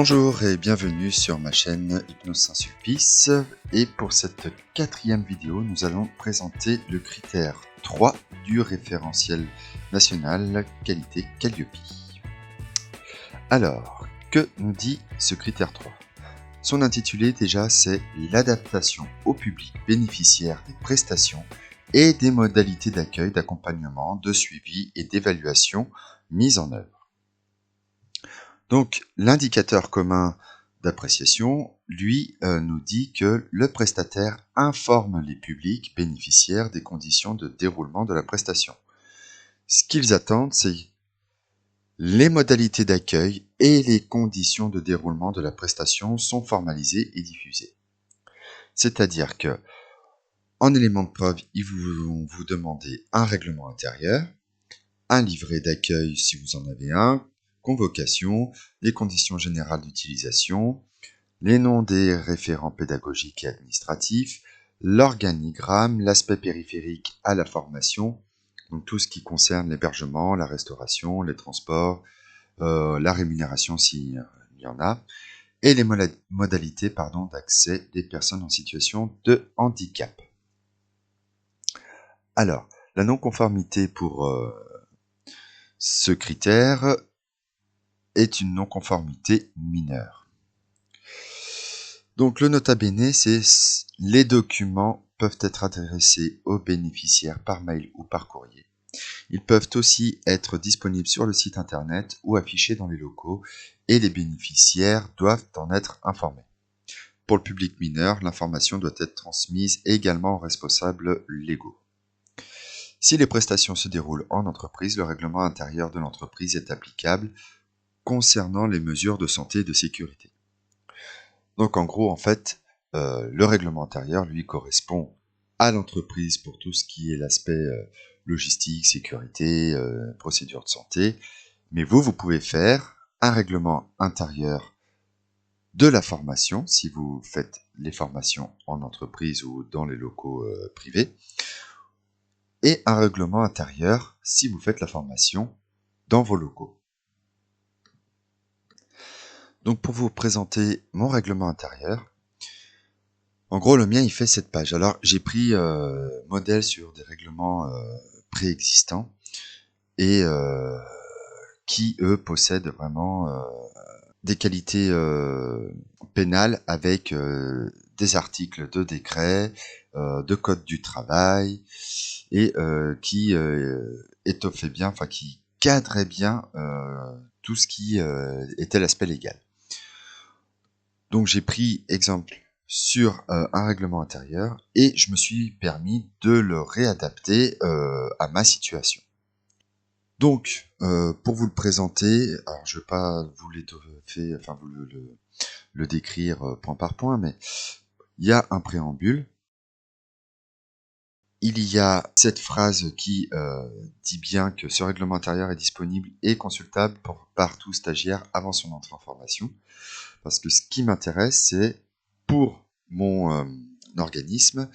Bonjour et bienvenue sur ma chaîne Hypnose Saint-Sulpice, et pour cette 4e vidéo, nous allons présenter le critère 3 du référentiel national qualité Calliope. Alors, que nous dit ce critère 3 ? Son intitulé déjà, c'est l'adaptation au public bénéficiaire des prestations et des modalités d'accueil, d'accompagnement, de suivi et d'évaluation mises en œuvre. Donc, l'indicateur commun d'appréciation, lui, nous dit que le prestataire informe les publics bénéficiaires des conditions de déroulement de la prestation. Ce qu'ils attendent, c'est les modalités d'accueil et les conditions de déroulement de la prestation sont formalisées et diffusées. C'est-à-dire que, en élément de preuve, ils vont vous demander un règlement intérieur, un livret d'accueil si vous en avez un, convocation, les conditions générales d'utilisation, les noms des référents pédagogiques et administratifs, l'organigramme, l'aspect périphérique à la formation, donc tout ce qui concerne l'hébergement, la restauration, les transports, la rémunération s'il y en a, et les modalités d'accès des personnes en situation de handicap. Alors, la non-conformité pour ce critère est une non-conformité mineure. Donc le nota bene, c'est les documents peuvent être adressés aux bénéficiaires par mail ou par courrier. Ils peuvent aussi être disponibles sur le site internet ou affichés dans les locaux, et les bénéficiaires doivent en être informés. Pour le public mineur, l'information doit être transmise également aux responsables légaux. Si les prestations se déroulent en entreprise, le règlement intérieur de l'entreprise est applicable concernant les mesures de santé et de sécurité. Donc en gros, en fait, le règlement intérieur, lui, correspond à l'entreprise pour tout ce qui est l'aspect logistique, sécurité, procédure de santé. Mais vous pouvez faire un règlement intérieur de la formation, si vous faites les formations en entreprise ou dans les locaux privés, et un règlement intérieur si vous faites la formation dans vos locaux. Donc pour vous présenter mon règlement intérieur, en gros le mien il fait 7 pages. Alors j'ai pris modèle sur des règlements préexistants et qui eux possèdent vraiment des qualités pénales avec des articles de décret, de code du travail, et qui étoffaient bien, enfin qui cadraient bien tout ce qui était l'aspect légal. Donc j'ai pris exemple sur un règlement intérieur et je me suis permis de le réadapter à ma situation. Donc, pour vous le présenter, alors je ne vais pas vous l'étoffer, enfin vous le décrire point par point, mais il y a un préambule. Il y a cette phrase qui dit bien que ce règlement intérieur est disponible et consultable par tout stagiaire avant son entrée en formation. Parce que ce qui m'intéresse, c'est pour mon organisme,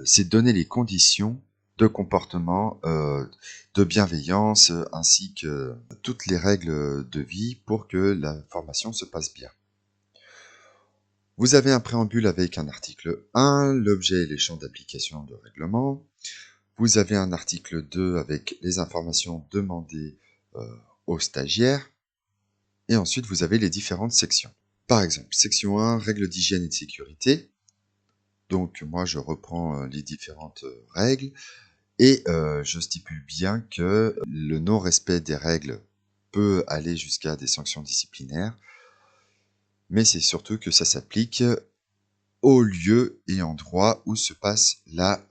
c'est donner les conditions de comportement, de bienveillance, ainsi que toutes les règles de vie pour que la formation se passe bien. Vous avez un préambule avec un article 1, l'objet et les champs d'application de règlement. Vous avez un article 2 avec les informations demandées aux stagiaires. Et ensuite, vous avez les différentes sections. Par exemple, section 1, règles d'hygiène et de sécurité. Donc moi, je reprends les différentes règles et je stipule bien que le non-respect des règles peut aller jusqu'à des sanctions disciplinaires, mais c'est surtout que ça s'applique au lieu et endroit où se passe la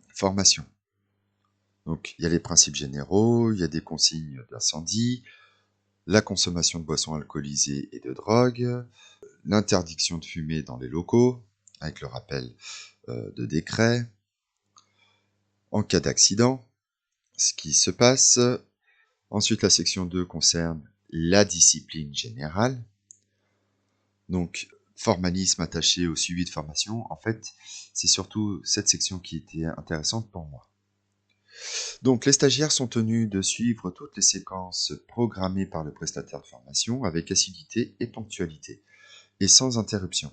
formation. Donc il y a les principes généraux, il y a des consignes d'incendie, la consommation de boissons alcoolisées et de drogue, l'interdiction de fumer dans les locaux, avec le rappel de décret, en cas d'accident, ce qui se passe. Ensuite, la section 2 concerne la discipline générale. Donc, formalisme attaché au suivi de formation. En fait, c'est surtout cette section qui était intéressante pour moi. Donc, les stagiaires sont tenus de suivre toutes les séquences programmées par le prestataire de formation avec assiduité et ponctualité, et sans interruption.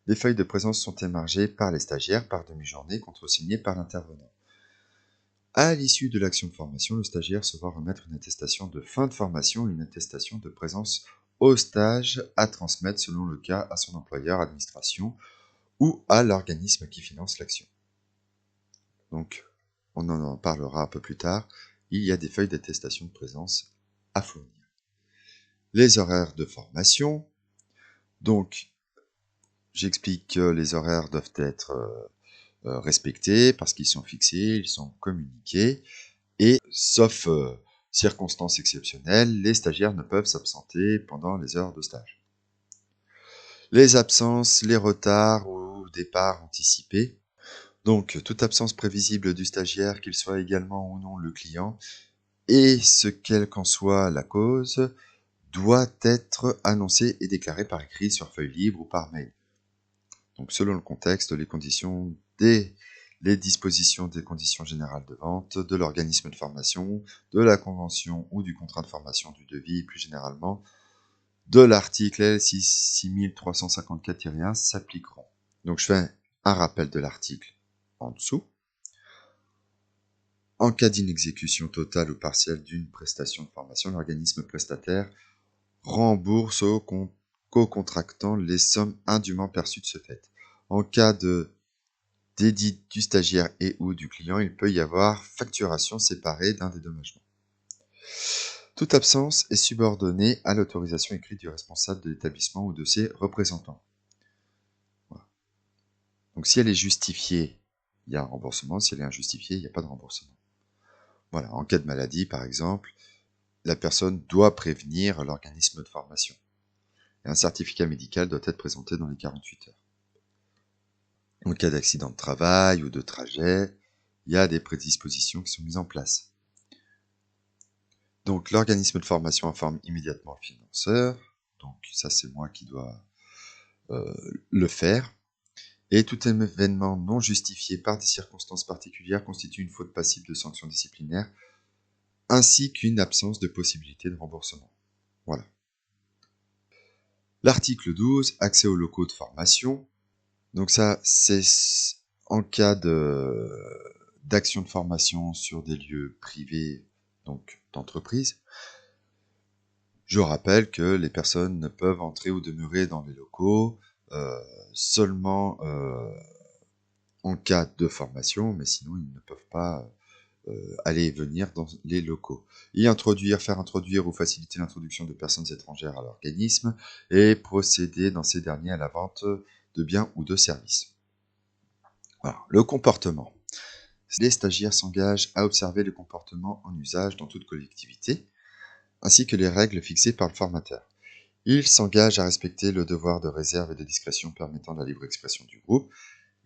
Les feuilles de présence sont émargées par les stagiaires par demi-journée, contresignées par l'intervenant. À l'issue de l'action de formation, le stagiaire se voit remettre une attestation de fin de formation et une attestation de présence au stage à transmettre selon le cas à son employeur, administration ou à l'organisme qui finance l'action. Donc, on en parlera un peu plus tard, il y a des feuilles d'attestation de présence à fournir. Les horaires de formation. Donc, j'explique que les horaires doivent être respectés parce qu'ils sont fixés, ils sont communiqués, et sauf circonstances exceptionnelles, les stagiaires ne peuvent s'absenter pendant les heures de stage. Les absences, les retards ou départs anticipés. Donc, toute absence prévisible du stagiaire, qu'il soit également ou non le client, et ce quelle qu'en soit la cause, doit être annoncée et déclarée par écrit sur feuille libre ou par mail. Donc, selon le contexte, les dispositions des conditions générales de vente, de l'organisme de formation, de la convention ou du contrat de formation du devis, et plus généralement, de l'article L6354-1 s'appliqueront. Donc, je fais un rappel de l'article en dessous. En cas d'inexécution totale ou partielle d'une prestation de formation, l'organisme prestataire rembourse au co-contractant les sommes indûment perçues de ce fait. En cas de dédit du stagiaire et ou du client, il peut y avoir facturation séparée d'un dédommagement. Toute absence est subordonnée à l'autorisation écrite du responsable de l'établissement ou de ses représentants. Voilà. Donc si elle est justifiée, il y a un remboursement. Si elle est injustifiée, il n'y a pas de remboursement. Voilà. En cas de maladie, par exemple, la personne doit prévenir l'organisme de formation. Et un certificat médical doit être présenté dans les 48 heures. En cas d'accident de travail ou de trajet, il y a des prédispositions qui sont mises en place. Donc l'organisme de formation informe immédiatement le financeur. Donc ça, c'est moi qui dois le faire. Et tout événement non justifié par des circonstances particulières constitue une faute passible de sanction disciplinaire, ainsi qu'une absence de possibilité de remboursement. Voilà. L'article 12, accès aux locaux de formation. Donc ça, c'est en cas d'action de formation sur des lieux privés, donc d'entreprise. Je rappelle que les personnes ne peuvent entrer ou demeurer dans les locaux seulement en cas de formation, mais sinon ils ne peuvent pas aller et venir dans les locaux. Faire introduire ou faciliter l'introduction de personnes étrangères à l'organisme et procéder dans ces derniers à la vente de biens ou de services. Voilà. Le comportement. Les stagiaires s'engagent à observer le comportement en usage dans toute collectivité, ainsi que les règles fixées par le formateur. Ils s'engagent à respecter le devoir de réserve et de discrétion permettant la libre expression du groupe.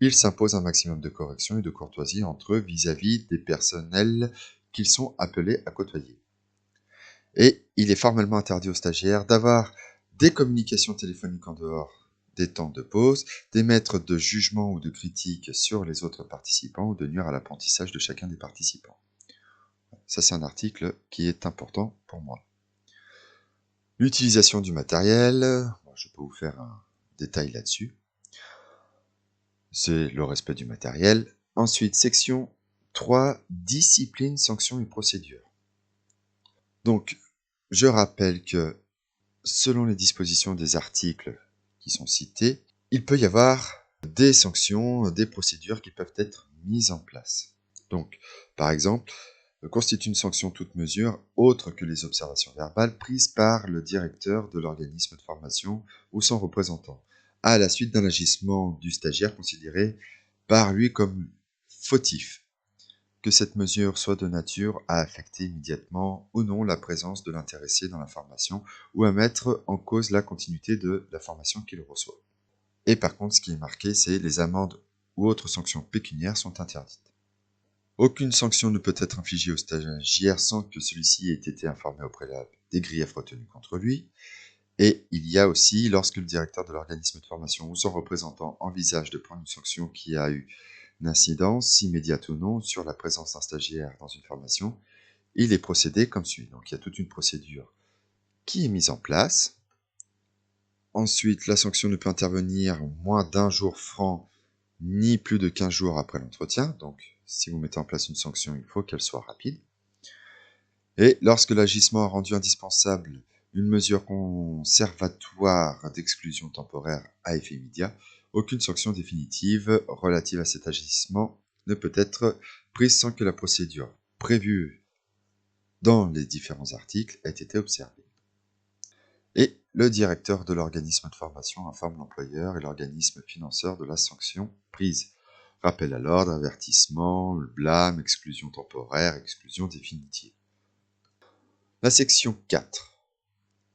Ils s'imposent un maximum de correction et de courtoisie entre eux vis-à-vis des personnels qu'ils sont appelés à côtoyer. Et il est formellement interdit aux stagiaires d'avoir des communications téléphoniques en dehors des temps de pause, d'émettre de jugements ou de critiques sur les autres participants ou de nuire à l'apprentissage de chacun des participants. Ça, c'est un article qui est important pour moi. L'utilisation du matériel, je peux vous faire un détail là-dessus. C'est le respect du matériel. Ensuite, section 3, discipline, sanctions et procédures. Donc, je rappelle que selon les dispositions des articles qui sont cités, il peut y avoir des sanctions, des procédures qui peuvent être mises en place. Donc, par exemple, constitue une sanction toute mesure autre que les observations verbales prises par le directeur de l'organisme de formation ou son représentant, à la suite d'un agissement du stagiaire considéré par lui comme fautif, que cette mesure soit de nature à affecter immédiatement ou non la présence de l'intéressé dans la formation ou à mettre en cause la continuité de la formation qu'il reçoit. Et par contre, ce qui est marqué, c'est les amendes ou autres sanctions pécuniaires sont interdites. Aucune sanction ne peut être infligée au stagiaire sans que celui-ci ait été informé au préalable des griefs retenus contre lui. Et il y a aussi, lorsque le directeur de l'organisme de formation ou son représentant envisage de prendre une sanction qui a eu incidence, immédiate ou non, sur la présence d'un stagiaire dans une formation, il est procédé comme suit. Donc il y a toute une procédure qui est mise en place. Ensuite, la sanction ne peut intervenir moins d'un jour franc, ni plus de 15 jours après l'entretien. Donc, si vous mettez en place une sanction, il faut qu'elle soit rapide. Et lorsque l'agissement a rendu indispensable une mesure conservatoire d'exclusion temporaire à effet immédiat, aucune sanction définitive relative à cet agissement ne peut être prise sans que la procédure prévue dans les différents articles ait été observée. Et le directeur de l'organisme de formation informe l'employeur et l'organisme financeur de la sanction prise. Rappel à l'ordre, avertissement, blâme, exclusion temporaire, exclusion définitive. La section 4.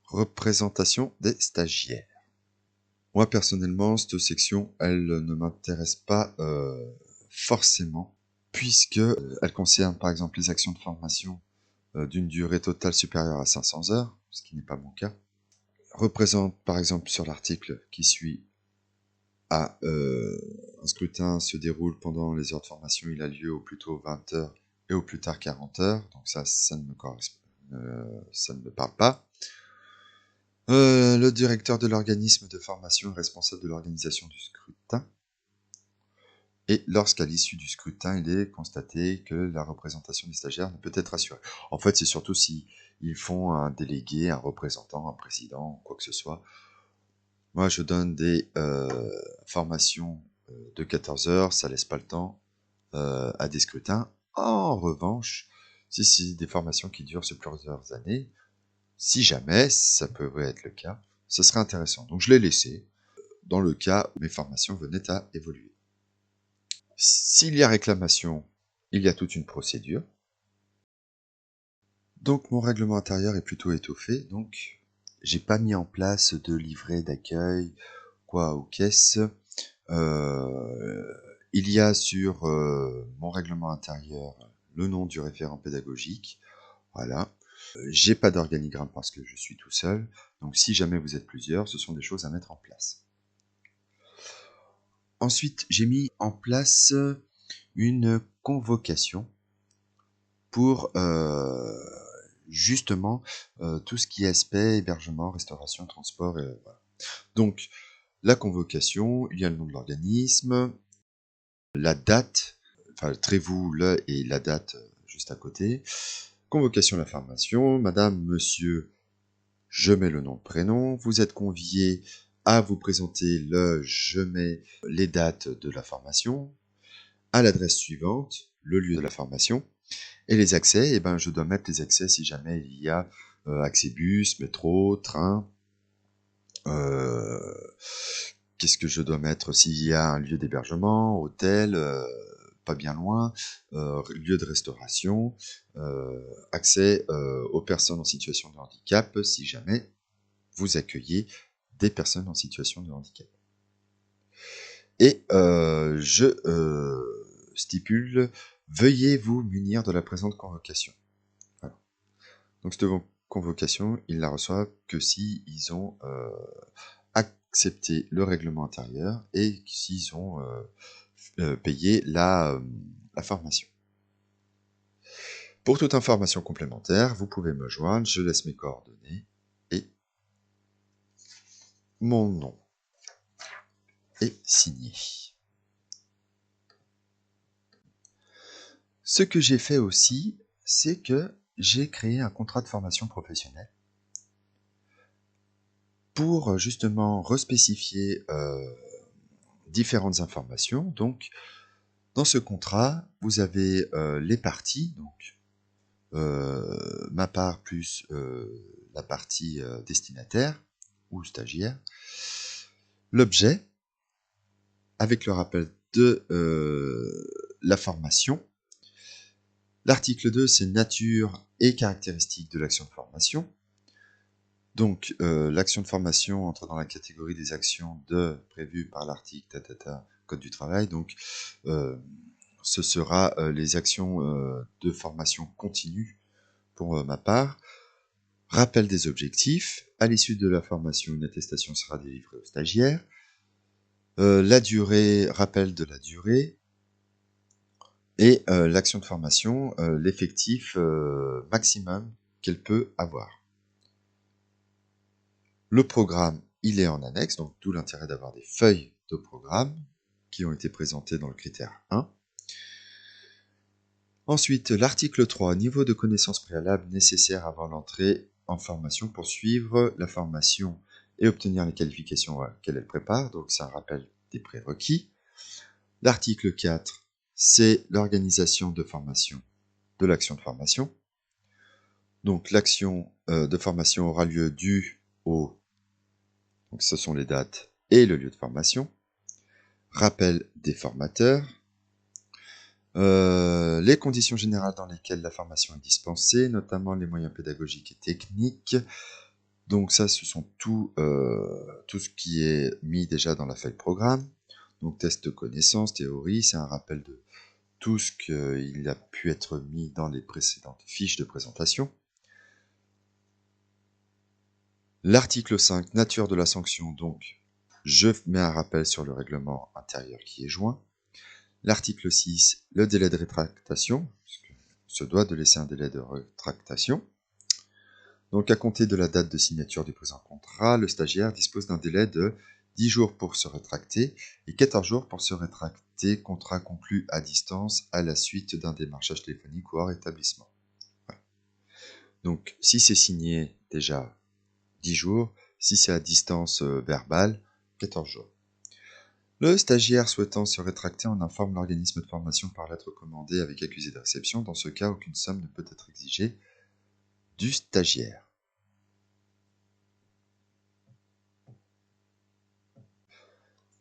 Représentation des stagiaires. Moi, personnellement, cette section, elle ne m'intéresse pas forcément, puisque elle concerne, par exemple, les actions de formation d'une durée totale supérieure à 500 heures, ce qui n'est pas mon cas. Représente, par exemple, sur l'article qui suit, un scrutin se déroule pendant les heures de formation, il a lieu au plus tôt 20 heures et au plus tard 40 heures, donc ça ne me correspond, ça ne me parle pas. Le directeur de l'organisme de formation est responsable de l'organisation du scrutin. Et lorsqu'à l'issue du scrutin, il est constaté que la représentation des stagiaires ne peut être assurée. En fait, c'est surtout si ils font un délégué, un représentant, un président, quoi que ce soit. Moi, je donne des formations de 14 heures, ça laisse pas le temps à des scrutins. En revanche, si c'est des formations qui durent sur plusieurs années, si jamais ça peut être le cas, ce serait intéressant. Donc je l'ai laissé dans le cas où mes formations venaient à évoluer. S'il y a réclamation, il y a toute une procédure. Donc mon règlement intérieur est plutôt étoffé, donc j'ai pas mis en place de livret d'accueil, quoi, aux caisses. Il y a sur mon règlement intérieur le nom du référent pédagogique. Voilà. J'ai pas d'organigramme parce que je suis tout seul. Donc si jamais vous êtes plusieurs, ce sont des choses à mettre en place. Ensuite, j'ai mis en place une convocation pour justement tout ce qui est aspect hébergement, restauration, transport. Voilà. Donc la convocation, il y a le nom de l'organisme, la date, enfin trez-vous le et la date juste à côté. Convocation à la formation, madame, monsieur, je mets le nom, prénom, vous êtes conviés à vous présenter je mets les dates de la formation, à l'adresse suivante, le lieu de la formation, et les accès, eh ben, je dois mettre les accès si jamais il y a accès bus, métro, train. Qu'est-ce que je dois mettre s'il y a un lieu d'hébergement, hôtel, pas bien loin, lieu de restauration, accès aux personnes en situation de handicap si jamais vous accueillez des personnes en situation de handicap. Et je stipule, veuillez vous munir de la présente convocation. Voilà. Donc cette convocation, ils la reçoivent que si ils ont accepté le règlement intérieur et s'ils ont payé la formation. Pour toute information complémentaire, vous pouvez me joindre, je laisse mes coordonnées et mon nom est signé. Ce que j'ai fait aussi, c'est que j'ai créé un contrat de formation professionnelle pour justement respécifier différentes informations. Donc, dans ce contrat, vous avez les parties, donc ma part plus la partie destinataire ou stagiaire, l'objet, avec le rappel de la formation. L'article 2, c'est nature et caractéristiques de l'action de formation. Donc, l'action de formation entre dans la catégorie des actions prévues par l'article Code du travail. Donc, ce sera les actions de formation continue pour ma part. Rappel des objectifs. À l'issue de la formation, une attestation sera délivrée aux stagiaires. La durée, rappel de la durée. et l'action de formation, l'effectif maximum qu'elle peut avoir. Le programme, il est en annexe, donc d'où l'intérêt d'avoir des feuilles de programme qui ont été présentées dans le critère 1. Ensuite, l'article 3, niveau de connaissances préalables nécessaires avant l'entrée en formation pour suivre la formation et obtenir les qualifications qu'elle prépare, donc c'est un rappel des prérequis. L'article 4, c'est l'organisation de formation, de l'action de formation. Donc l'action de formation aura lieu du au, donc ce sont les dates et le lieu de formation. Rappel des formateurs. Les conditions générales dans lesquelles la formation est dispensée, notamment les moyens pédagogiques et techniques. Donc ça, ce sont tout ce qui est mis déjà dans la feuille programme. Donc test de connaissances, théorie, c'est un rappel de tout ce qu'il a pu être mis dans les précédentes fiches de présentation. L'article 5, nature de la sanction, donc je mets un rappel sur le règlement intérieur qui est joint. L'article 6, le délai de rétractation, se doit de laisser un délai de rétractation. Donc à compter de la date de signature du présent contrat, le stagiaire dispose d'un délai de 10 jours pour se rétracter et 14 jours pour se rétracter, contrat conclu à distance à la suite d'un démarchage téléphonique ou hors établissement. Voilà. Donc si c'est signé déjà 10 jours, si c'est à distance verbale, 14 jours. Le stagiaire souhaitant se rétracter en informe l'organisme de formation par lettre commandée avec accusé de réception. Dans ce cas, aucune somme ne peut être exigée du stagiaire.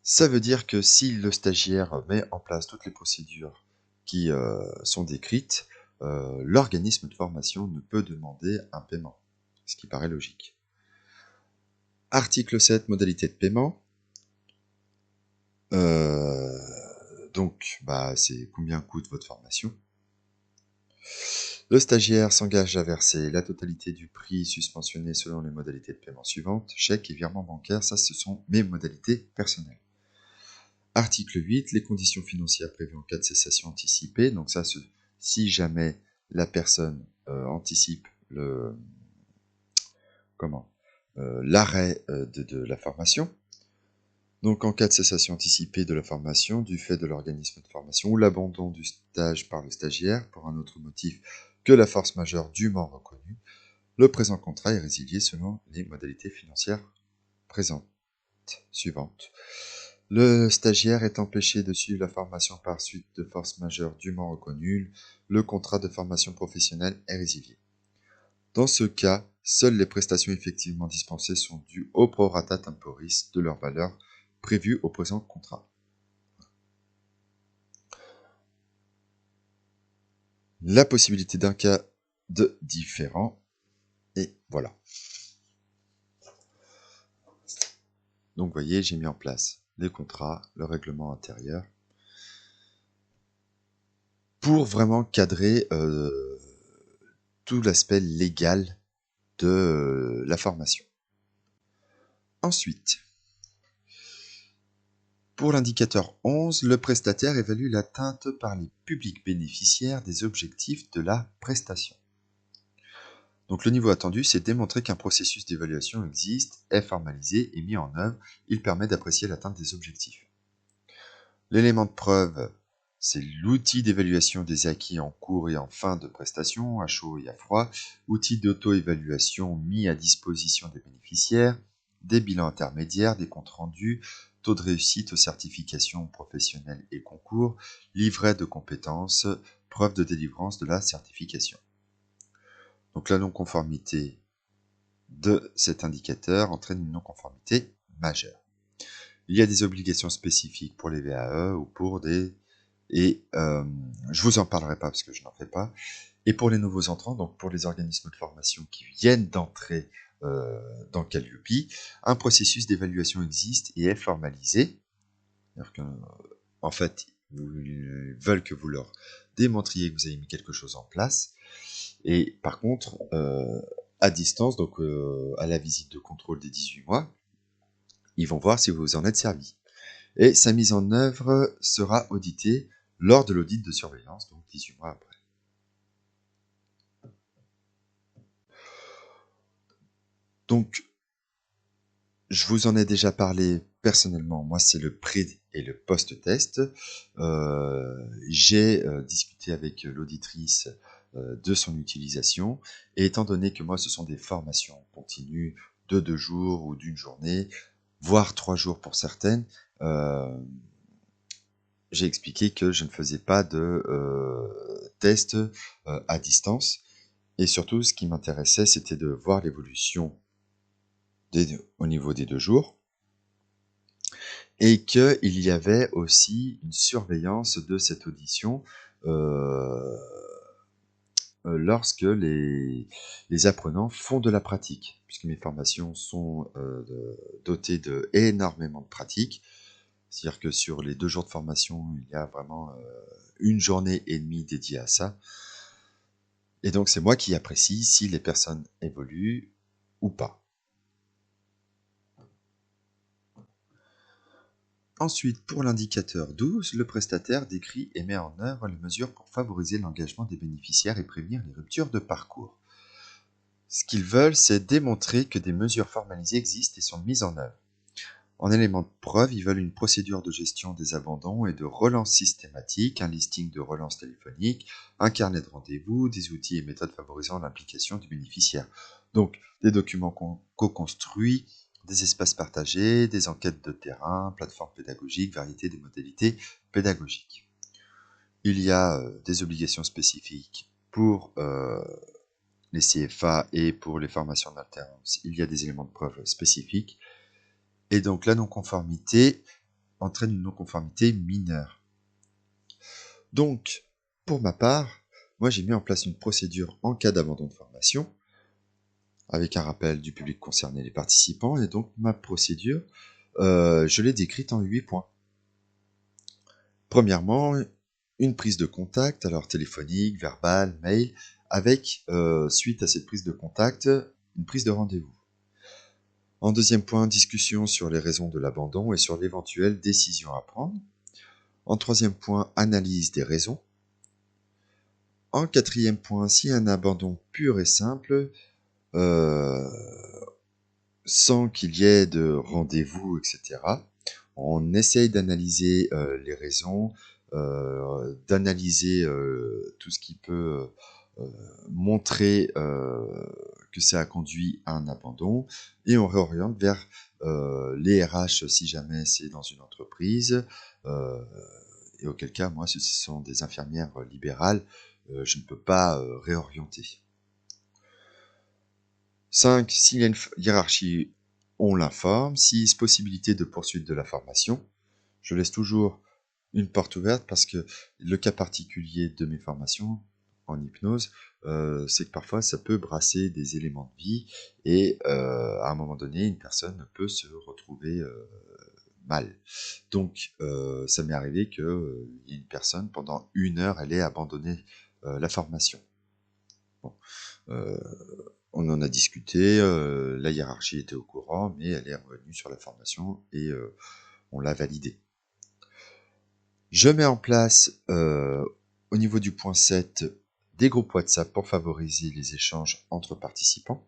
Ça veut dire que si le stagiaire met en place toutes les procédures qui sont décrites, l'organisme de formation ne peut demander un paiement, ce qui paraît logique. Article 7, modalité de paiement. Donc, c'est combien coûte votre formation. Le stagiaire s'engage à verser la totalité du prix suspensionné selon les modalités de paiement suivantes. Chèque et virement bancaire, ça ce sont mes modalités personnelles. Article 8, les conditions financières prévues en cas de cessation anticipée. Donc ça, si jamais la personne anticipe l'arrêt de la formation. Donc en cas de cessation anticipée de la formation du fait de l'organisme de formation ou l'abandon du stage par le stagiaire pour un autre motif que la force majeure dûment reconnue, le présent contrat est résilié selon les modalités financières suivantes. Le stagiaire est empêché de suivre la formation par suite de force majeure dûment reconnue, le contrat de formation professionnelle est résilié. Dans ce cas, seules les prestations effectivement dispensées sont dues au prorata temporis de leur valeur prévue au présent contrat. La possibilité d'un cas de différent, et voilà. Donc vous voyez, j'ai mis en place les contrats, le règlement intérieur, pour vraiment cadrer tout l'aspect légal de la formation. Ensuite, pour l'indicateur 11, le prestataire évalue l'atteinte par les publics bénéficiaires des objectifs de la prestation. Donc le niveau attendu, c'est démontrer qu'un processus d'évaluation existe, est formalisé et mis en œuvre. Il permet d'apprécier l'atteinte des objectifs. L'élément de preuve, c'est l'outil d'évaluation des acquis en cours et en fin de prestation, à chaud et à froid, outil d'auto-évaluation mis à disposition des bénéficiaires, des bilans intermédiaires, des comptes rendus, taux de réussite aux certifications professionnelles et concours, livret de compétences, preuve de délivrance de la certification. Donc la non-conformité de cet indicateur entraîne une non-conformité majeure. Il y a des obligations spécifiques pour les VAE ou pour des... je vous en parlerai pas parce que je n'en fais pas. Et pour les nouveaux entrants, donc pour les organismes de formation qui viennent d'entrer dans Calliope, un processus d'évaluation existe et est formalisé. C'est-à-dire que, en fait, ils veulent que vous leur démontriez que vous avez mis quelque chose en place. Et par contre, à distance, donc à la visite de contrôle des 18 mois, ils vont voir si vous en êtes servi. Et sa mise en œuvre sera auditée lors de l'audit de surveillance, donc 18 mois après. Donc, je vous en ai déjà parlé personnellement, moi c'est le pré- et le post-test. J'ai discuté avec l'auditrice de son utilisation, et étant donné que moi ce sont des formations continues de 2 jours ou d'une journée, voire 3 jours pour certaines, j'ai expliqué que je ne faisais pas de test à distance, et surtout ce qui m'intéressait c'était de voir l'évolution au niveau des 2 jours, et qu'il y avait aussi une surveillance de cette audition euh, lorsque les apprenants font de la pratique, puisque mes formations sont dotées de énormément de pratiques. C'est-à-dire que sur les 2 jours de formation, il y a vraiment une journée et demie dédiée à ça. Et donc c'est moi qui apprécie si les personnes évoluent ou pas. Ensuite, pour l'indicateur 12, le prestataire décrit et met en œuvre les mesures pour favoriser l'engagement des bénéficiaires et prévenir les ruptures de parcours. Ce qu'ils veulent, c'est démontrer que des mesures formalisées existent et sont mises en œuvre. En élément de preuve, ils veulent une procédure de gestion des abandons et de relance systématique, un listing de relance téléphonique, un carnet de rendez-vous, des outils et méthodes favorisant l'implication du bénéficiaire. Donc, des documents co-construits, des espaces partagés, des enquêtes de terrain, plateformes pédagogiques, variété des modalités pédagogiques. Il y a des obligations spécifiques pour les CFA et pour les formations d'alternance. Il y a des éléments de preuve spécifiques. Et donc la non-conformité entraîne une non-conformité mineure. Donc, pour ma part, moi j'ai mis en place une procédure en cas d'abandon de formation, avec un rappel du public concerné, les participants, et donc ma procédure, je l'ai décrite en 8 points. Premièrement, une prise de contact, alors téléphonique, verbale, mail, avec, suite à cette prise de contact, une prise de rendez-vous. En deuxième point, discussion sur les raisons de l'abandon et sur l'éventuelle décision à prendre. En troisième point, analyse des raisons. En quatrième point, si un abandon pur et simple, euh, sans qu'il y ait de rendez-vous, etc., on essaye d'analyser les raisons, d'analyser tout ce qui peut montrer que ça a conduit à un abandon, et on réoriente vers les RH si jamais c'est dans une entreprise, et auquel cas, moi, si ce sont des infirmières libérales, je ne peux pas réorienter. 5. S'il y a une hiérarchie, on l'informe. 6. Possibilité de poursuite de la formation. Je laisse toujours une porte ouverte parce que le cas particulier de mes formations en hypnose, c'est que parfois ça peut brasser des éléments de vie, et à un moment donné, une personne peut se retrouver mal. Donc, ça m'est arrivé qu'il y ait une personne, pendant 1 heure, elle ait abandonné la formation. Bon. On en a discuté, la hiérarchie était au courant, mais elle est revenue sur la formation et on l'a validée. Je mets en place, au niveau du point 7, des groupes WhatsApp pour favoriser les échanges entre participants.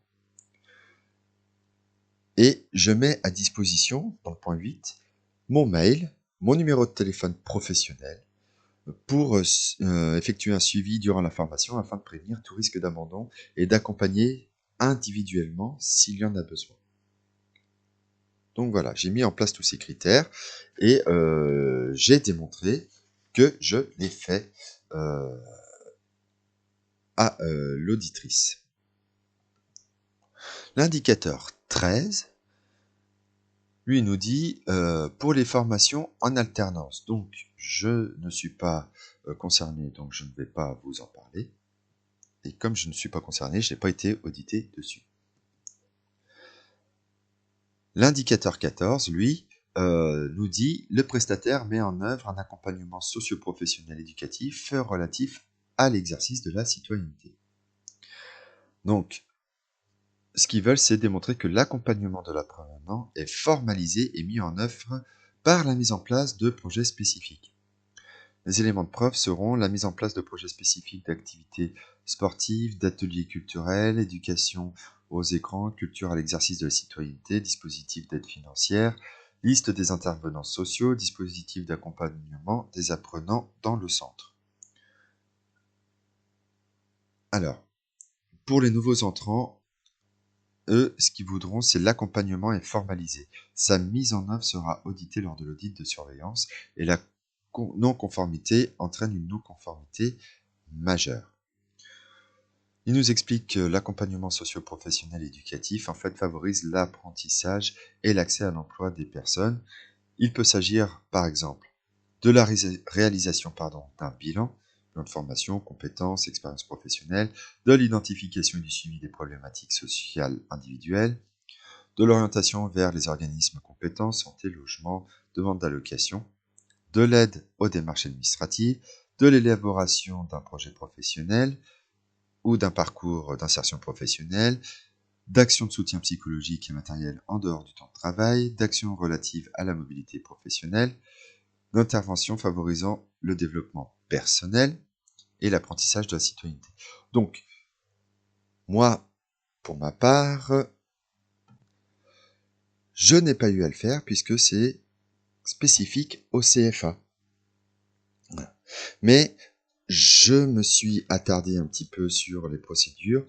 Et je mets à disposition, dans le point 8, mon mail, mon numéro de téléphone professionnel, pour effectuer un suivi durant la formation afin de prévenir tout risque d'abandon et d'accompagner individuellement s'il y en a besoin. Donc voilà, j'ai mis en place tous ces critères et j'ai démontré que je l'ai fait à l'auditrice. L'indicateur 13, lui, nous dit pour les formations en alternance. Donc, je ne suis pas concerné, donc je ne vais pas vous en parler. Et comme je ne suis pas concerné, je n'ai pas été audité dessus. L'indicateur 14, lui, nous dit le prestataire met en œuvre un accompagnement socio-professionnel éducatif relatif à l'exercice de la citoyenneté. Donc, ce qu'ils veulent, c'est démontrer que l'accompagnement de l'apprenant est formalisé et mis en œuvre par la mise en place de projets spécifiques. Les éléments de preuve seront la mise en place de projets spécifiques d'activités sportives, d'ateliers culturels, éducation aux écrans, culture à l'exercice de la citoyenneté, dispositifs d'aide financière, liste des intervenants sociaux, dispositifs d'accompagnement des apprenants dans le centre. Alors, pour les nouveaux entrants, eux, ce qu'ils voudront, c'est l'accompagnement est formalisé. Sa mise en œuvre sera auditée lors de l'audit de surveillance et la non-conformité entraîne une non-conformité majeure. Il nous explique que l'accompagnement socio-professionnel et éducatif en fait favorise l'apprentissage et l'accès à l'emploi des personnes. Il peut s'agir, par exemple, de la réalisation d'un bilan de formation, compétences, expérience professionnelle, de l'identification et du suivi des problématiques sociales individuelles, de l'orientation vers les organismes compétents, santé, logement, demande d'allocation, de l'aide aux démarches administratives, de l'élaboration d'un projet professionnel ou d'un parcours d'insertion professionnelle, d'actions de soutien psychologique et matériel en dehors du temps de travail, d'actions relatives à la mobilité professionnelle, d'interventions favorisant le développement personnel et l'apprentissage de la citoyenneté. Donc, moi, pour ma part, je n'ai pas eu à le faire puisque c'est spécifique au CFA. Mais je me suis attardé un petit peu sur les procédures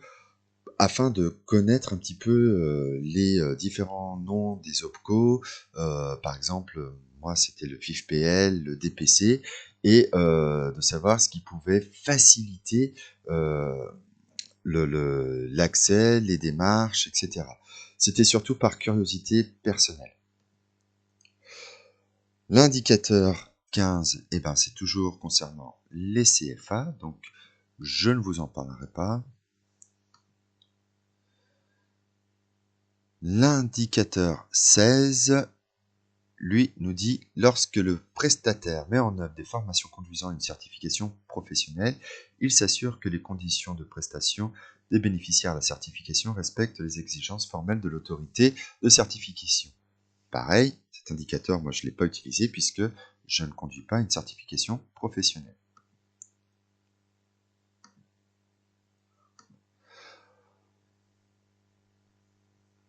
afin de connaître un petit peu les différents noms des OPCO. Par exemple, moi, c'était le FIFPL, le DPC, et de savoir ce qui pouvait faciliter l'accès, les démarches, etc. C'était surtout par curiosité personnelle. L'indicateur 15, eh ben, c'est toujours concernant les CFA, donc je ne vous en parlerai pas. L'indicateur 16, lui, nous dit « Lorsque le prestataire met en œuvre des formations conduisant à une certification professionnelle, il s'assure que les conditions de prestation des bénéficiaires de la certification respectent les exigences formelles de l'autorité de certification. » Pareil, cet indicateur, moi, je ne l'ai pas utilisé puisque je ne conduis pas une certification professionnelle.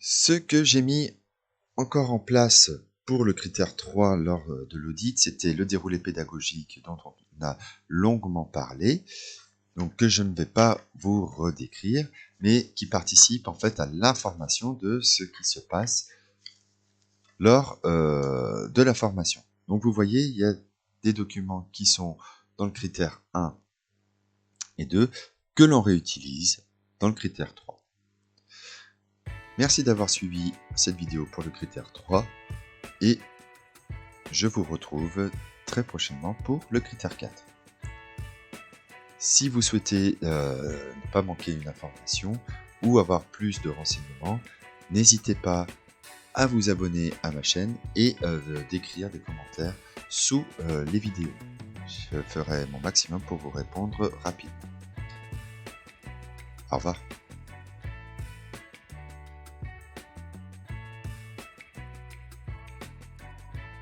Ce que j'ai mis encore en place pour le critère 3 lors de l'audit, c'était le déroulé pédagogique dont on a longuement parlé, donc que je ne vais pas vous redécrire, mais qui participe en fait à l'information de ce qui se passe lors de la formation. Donc vous voyez, il y a des documents qui sont dans le critère 1 et 2 que l'on réutilise dans le critère 3. Merci d'avoir suivi cette vidéo pour le critère 3 et je vous retrouve très prochainement pour le critère 4. Si vous souhaitez ne pas manquer une information ou avoir plus de renseignements, n'hésitez pas à vous abonner à ma chaîne et d'écrire des commentaires sous les vidéos. Je ferai mon maximum pour vous répondre rapidement. Au revoir.